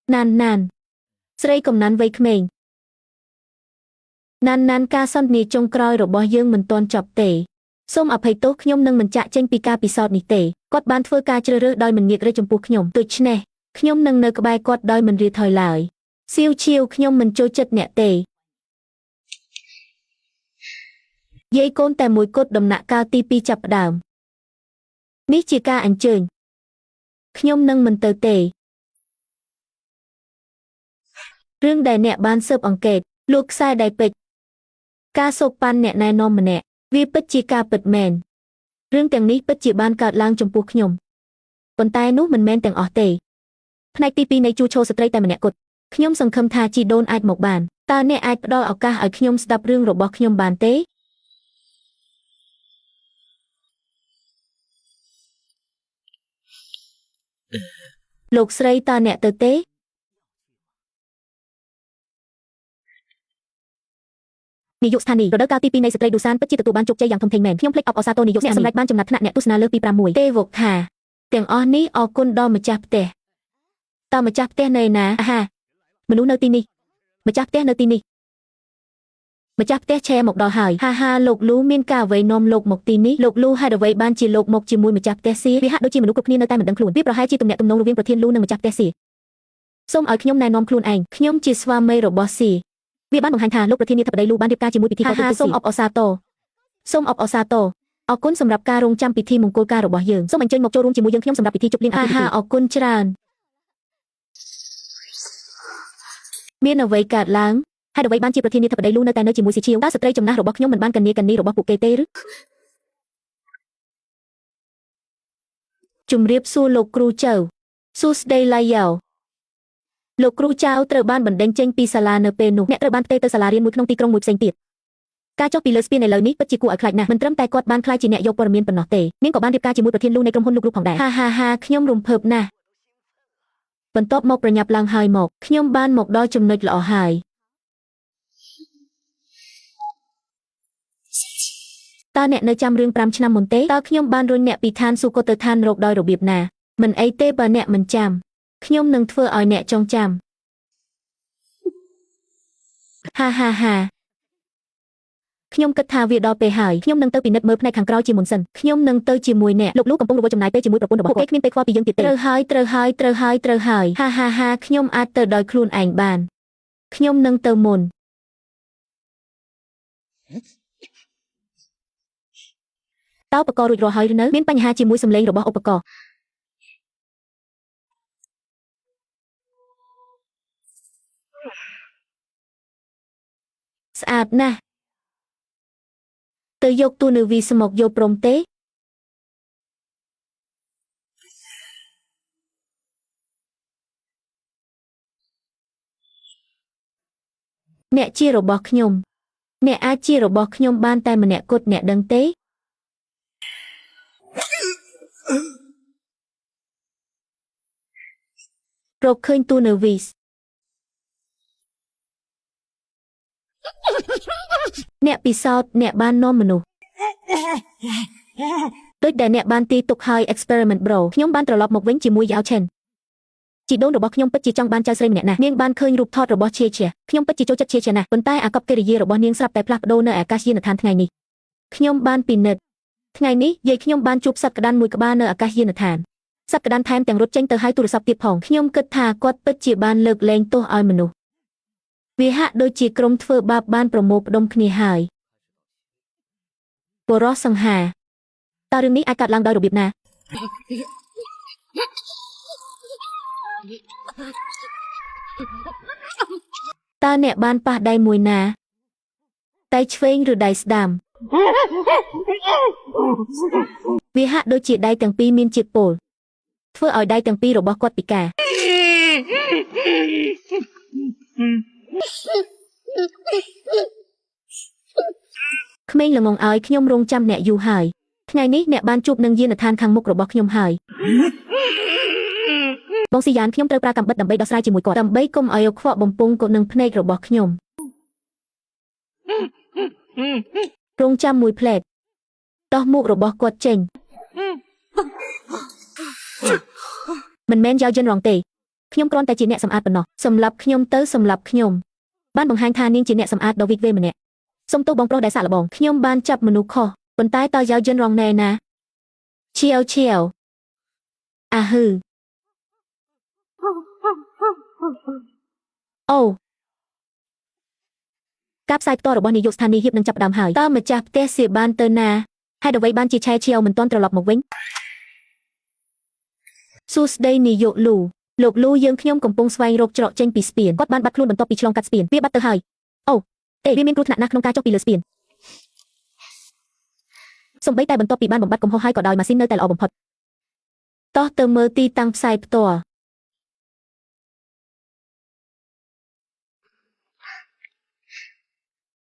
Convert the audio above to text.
Nan Srei cầm nán vây khmeng Nan ca son ni trong kroi rồi bỏ dương mình toàn chọc tệ Xôm ập hay tốt nhom nâng mình chạy trên pika pisot ni tệ Quát ban phơ ca chơ rơ đôi mình nghiệt ra trong buộc nhom Tụi nè Nhom nâng nơ cơ bài quát đôi mình rìa thời lại Siêu chiêu nhom mình trôi chất nẹ tệ Dây côn tè mùi cốt đầm nạ cao ti pi chập đàm Ní chia ca ảnh trường Nhom nâng mình tờ tệ Rương đài nẹ ban sợp ỏng kẹt Luộc sai đài pịch Ca sộc pan nẹ nai nom mà nẹ Vi bích chi ca bịch mèn Rương tèng ní bích chi ban cạt lang trong buộc nhom Còn tai nút mình men tèng ỏ tệ Này ti pi này chu chô sợi tay mà nẹ cột Nhom sằng khâm tha chi đôn ai một bàn Ta nẹ ai đo ảo ca ở nhom đập rương rồi bọc nhom bàn tế Lục srei ta nẹ tờ tế Niyuk Sthani rồi cao tipi này sợi đủ san bất chi tự ban chụp chay dạng thông thành mền nhom plek of osato niyuk nẹ sầm lạch ban chấm nát nẹ tu sna lơ pi pram mùi tê vok thả tiếng o ní o côn đo mà chắp tè ta mà chắp tè này nè ha mình nú nơ tini mà chắp tè nơ tini mà chắp tè che một đò hải ha lục lú miên ca với nom lục một tini lục lú hai đò với ban chỉ lục một chỉ mùi mà chắp tè xí vì hạ đôi chi mình nú cục ni nơ tay mình đăng khuôn biết rồi hai chi tụm nẹ tụm nông lưu viênประเทศlưu nâng mà chắp tè xí xôm ở nhom này nom khuôn ảnh nhom chỉ swa mây rồi bossy vì ban bằng hành thà lúcประเทศนี้ทับได้รู้บ้านเดียบกาจิมุยปิธีเขาส้มออกอซาโตส้มออกอซาโตออกกุ้นสำหรับการรงจำปิธีมงคลการរបស់យើងส้มอัญเชิญមកចូលរួមជាមួយយើងខ្ញុំសម្រាប់ពិធីជប់លៀងអាហាអរគុណច្រើនមានអ្វីកើតឡើងហើយអ្វីបានជាប្រធានាធិបតីលូនៅតែនៅជាមួយស៊ីឈៀវតើស្ត្រីចំណាស់របស់ខ្ញុំមិនបានកញ្ញាកនីរបស់ពួកគេទេឬជំរាបសួរលោកគ្រូចៅសួស្ដីឡាយ៉ោលោកគ្រូចៅត្រូវបានបណ្ដេញចេញពីសាលានៅពេលនោះអ្នកត្រូវបានផ្ទេរទៅសាលារៀនមួយក្នុងទីក្រុងមួយផ្សេងទៀតការចុះពីលើស្ពានឥឡូវនេះពិតជាគួរឲ្យខ្លាចណាស់មិនត្រឹមតែគាត់បានខ្លាចជាអ្នកយកព័ត៌មានប៉ុណ្ណោះទេនាងក៏បានរៀបការជាមួយប្រធានលូនៃក្រុមហ៊ុនលោកគ្រូផងដែរហាខ្ញុំរំភើបណាស់បន្ទាប់មកប្រញាប់ឡើងហើយមកខ្ញុំបានមកដល់ចំណុចល្អហើយតើអ្នកនៅចាំរឿង5ឆ្នាំមុនទេតើខ្ញុំបានរុញអ្នកពីឋានសួគ៌ទៅឋាននរកដោយរបៀបណាមិនអីទេបើអ្នកមិនចាំខ្ញុំនឹងធ្វើឲ្យអ្នកចងចាំហាខ្ញុំគិតថាវាដល់ពេលហើយខ្ញុំនឹងទៅពិនិត្យមើលផ្នែកខាងក្រោយជាមុនសិនខ្ញុំនឹងទៅជាមួយអ្នកលោកកំពុងរវល់ចំណាយពេលជាមួយប្រពន្ធរបស់ពួកគេគ្មានពេលខ្វល់ពីយើងទៀតទេត្រូវហើយខ្ញុំអាចទៅដោយខ្លួនឯងបានខ្ញុំនឹងទៅមុនតើឧបករណ៍រួចរាល់ហើយឬនៅមានបញ្ហាជាមួយសំឡេងរបស់ឧបករណ៍ស្អាតណាស់ទៅយកទូនាវីស្មកយកព្រមទេអ្នកជារបស់ខ្ញុំអ្នកអាចជារបស់ខ្ញុំបានតែម្នាក់គត់អ្នកដឹងទេរកឃើញទូនាវីសអ្នកពិសោធន៍អ្នកបាននាំមនុស្សដូចដែលអ្នកបានទីទុកហើយ experiment bro ខ្ញុំបានត្រឡប់មកវិញជាមួយយ៉ាវឆិនជីដូនរបស់ខ្ញុំពិតជាចង់បានចៅស្រីម្នាក់ណាស់នាងបានឃើញរូបថតរបស់ឈៀខ្ញុំពិតជាចូលចិត្តឈៀណាស់ប៉ុន្តែអាកប្បកិរិយារបស់នាងស្រាប់តែផ្លាស់ប្ដូរនៅអាកាសយានដ្ឋានថ្ងៃនេះខ្ញុំបានពិនិត្យថ្ងៃនេះយាយខ្ញុំបានជួបសត្វក្តាន់មួយក្បាលនៅអាកាសយានដ្ឋានសត្វក្តាន់ថែមទាំងរត់ចេញទៅហើយទូរស័ព្ទទៀតផងខ្ញុំគិតថាគាត់ពិតជាបានលើកលែងទោសឲ្យមនុស្សវាហាក់ដូចជាក្រុមធ្វើបាបបានប្រមូលផ្ដុំគ្នាហើយបរោះសង្ហាតើរឿងនេះអាចកើតឡើងដោយរបៀបណាតើអ្នកបានប៉ះដៃមួយណាដៃឆ្វេងឬដៃស្ដាំវាហាក់ដូចជាដៃទាំងពីរមានជាតិពុលធ្វើឲ្យដៃទាំងពីររបស់គាត់ពិការក្មេងល្ងងឲ្យខ្ញុំរងចាំអ្នកយូរហើយថ្ងៃនេះអ្នកបានជួបនឹងយានដ្ឋានខាងមុខរបស់ខ្ញុំហើយបងស៊ីយ៉ានខ្ញុំត្រូវប្រើកាំបិតដើម្បីដោះស្រាយជាមួយគាត់ដើម្បីកុំឲ្យខ្វក់បំពង់ក៏នឹងភ្នែករបស់ខ្ញុំរងចាំមួយផ្លែតដោះមុខរបស់គាត់ចេញមិនមែនយ៉ាវយិនរងទេ ខ្ញុំគ្រាន់តែជាអ្នកសម្អាតប៉ុណ្ណោះសម្រាប់ខ្ញុំទៅសម្រាប់ខ្ញុំបានបង្ហាញថានាងជាអ្នកសម្អាតដ៏វិកវេម្នាក់សូមទោសបងប្រុសដែលសាកល្បងខ្ញុំបានចាប់មនុស្សខុសប៉ុន្តែតើយ៉ាវយិនរងណែណាឈៀវឈៀវអាហឺអូការផ្សាយផ្ទាល់របស់នាយកស្ថានីយ៍ហៀបនឹងចាប់ផ្ដើមហើយតើម្ចាស់ផ្ទះសៀបានទៅណាហេតុអ្វីបានជាឆែឈៀវមិនទាន់ត្រឡប់មកវិញសួស្ដីនាយកលូលោកលូយើងខ្ញុំកំពុងស្វែងរកច្រកចេញពីស្ពានគាត់បានបាត់ខ្លួនបន្ទាប់ពីឆ្លងកាត់ស្ពានវាបាត់ទៅហើយអូវាមានគ្រោះថ្នាក់ណាស់ក្នុងការចុះពីលើស្ពានសូម្បីតែបន្ទាប់ពីបានបំបត្តិកំហុសហើយក៏ដោយម៉ាស៊ីននៅតែល្អបំផុតតោះទៅមើលទីតាំងផ្សាយផ្ទាល់